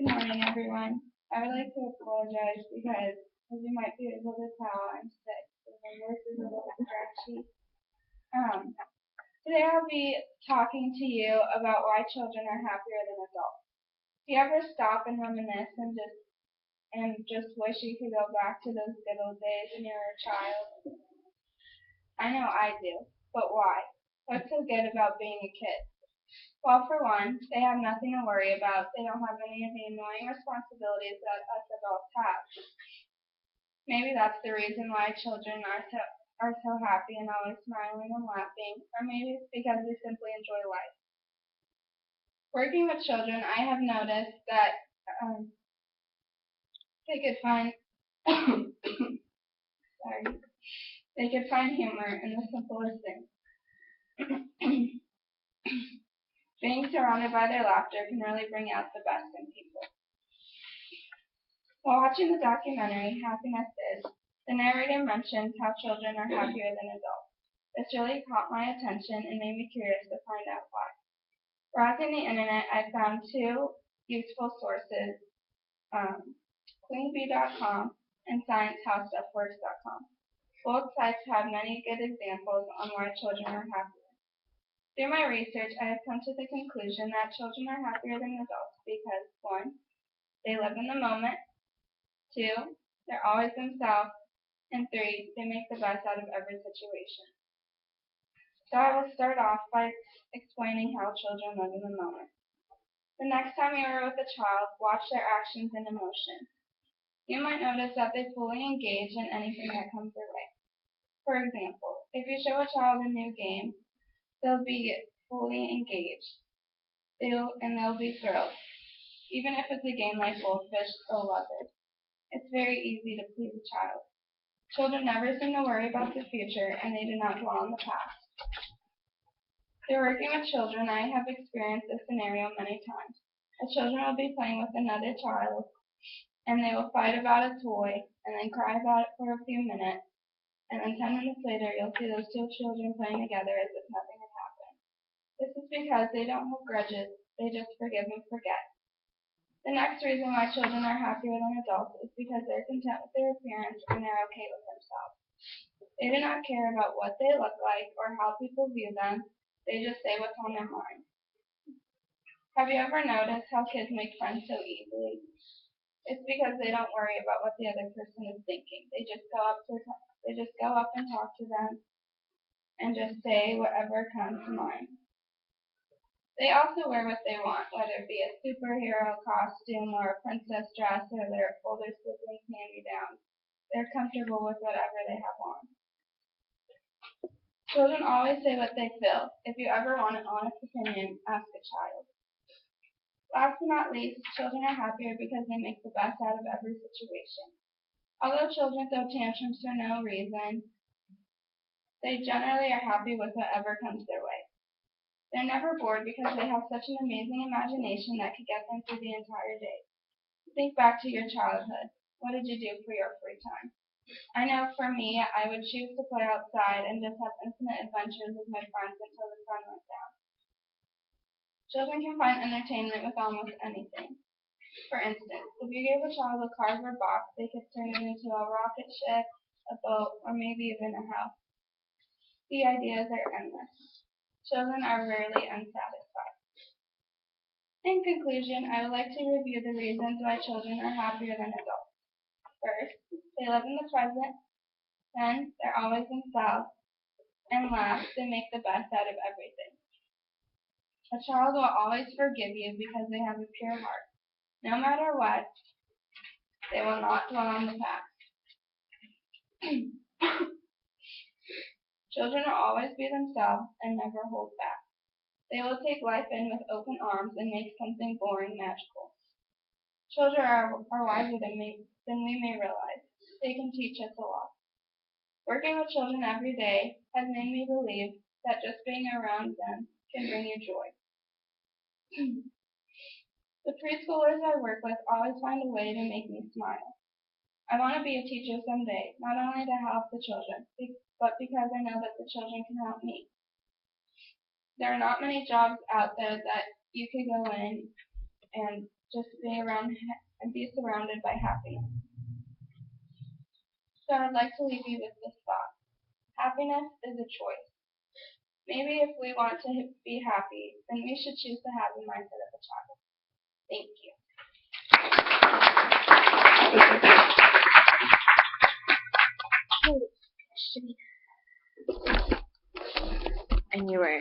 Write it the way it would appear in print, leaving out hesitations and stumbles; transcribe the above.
Good morning, everyone. I would like to apologize because, as you might be able to tell, I'm sick, so my voice is a little scratchy. Um, Today I'll be talking to you about why children are happier than adults. Do you ever stop and reminisce and just wish you could go back to those good old days when you were a child? I know I do, but why? What's so good about being a kid? Well, for one, they have nothing to worry about. They don't have any of the annoying responsibilities that us adults have. Maybe that's the reason why children are so happy and always smiling and laughing, or maybe it's because they simply enjoy life. Working with children, I have noticed that um, they could find sorry, they could find humor in the simplest things. Being surrounded by their laughter can really bring out the best in people. While watching the documentary Happiness Is, the narrator mentions how children are happier than adults. This really caught my attention and made me curious to find out why. Browsing the internet, I found two useful sources, queenbee.com and sciencehow.stuffworks.com. Both sites have many good examples on why children are happier. Through my research, I have come to the conclusion that children are happier than adults because 1. They live in the moment, 2. They're always themselves, and 3. They make the best out of every situation. So I will start off by explaining how children live in the moment. The next time you are with a child, watch their actions and emotions. You might notice that they fully engage in anything that comes their way. For example, if you show a child a new game, they'll be fully engaged. They'll be thrilled. Even if it's a game like Goldfish, they'll love it. It's very easy to please a child. Children never seem to worry about the future, and they do not dwell on the past. Through working with children, I have experienced this scenario many times. The children will be playing with another child, and they will fight about a toy, and then cry about it for a few minutes, and then 10 minutes later you'll see those two children playing together as if nothing had happened. This is because they don't hold grudges, they just forgive and forget. The next reason why children are happier than adults is because they're content with their appearance and they're okay with themselves. They do not care about what they look like or how people view them, they just say what's on their mind. Have you ever noticed how kids make friends so easily? It's because they don't worry about what the other person is thinking. They just go up and talk to them and just say whatever comes to mind. They also wear what they want, whether it be a superhero costume or a princess dress or their older siblings' hand-me-downs. They're comfortable with whatever they have on. Children always say what they feel. If you ever want an honest opinion, ask a child. Last but not least, children are happier because they make the best out of every situation. Although children throw tantrums for no reason, they generally are happy with whatever comes their way. They're never bored because they have such an amazing imagination that could get them through the entire day. Think back to your childhood. What did you do for your free time? I know for me, I would choose to play outside and just have infinite adventures with my friends until the sun went down. Children can find entertainment with almost anything. For instance, if you gave a child a cardboard box, they could turn it into a rocket ship, a boat, or maybe even a house. The ideas are endless. Children are rarely unsatisfied. In conclusion, I would like to review the reasons why children are happier than adults. First, they live in the present. Then, they're always themselves. And last, they make the best out of everything. A child will always forgive you because they have a pure heart. No matter what, they will not dwell on the past. Children will always be themselves and never hold back. They will take life in with open arms and make something boring magical. Children are wiser than we may realize. They can teach us a lot. Working with children every day has made me believe that just being around them can bring you joy. The preschoolers I work with always find a way to make me smile. I want to be a teacher someday, not only to help the children, but because I know that the children can help me. There are not many jobs out there that you could go in and just be surrounded by happiness. So I'd like to leave you with this thought. Happiness is a choice. Maybe if we want to be happy, then we should choose to have the mindset of a child. Thank you. And you were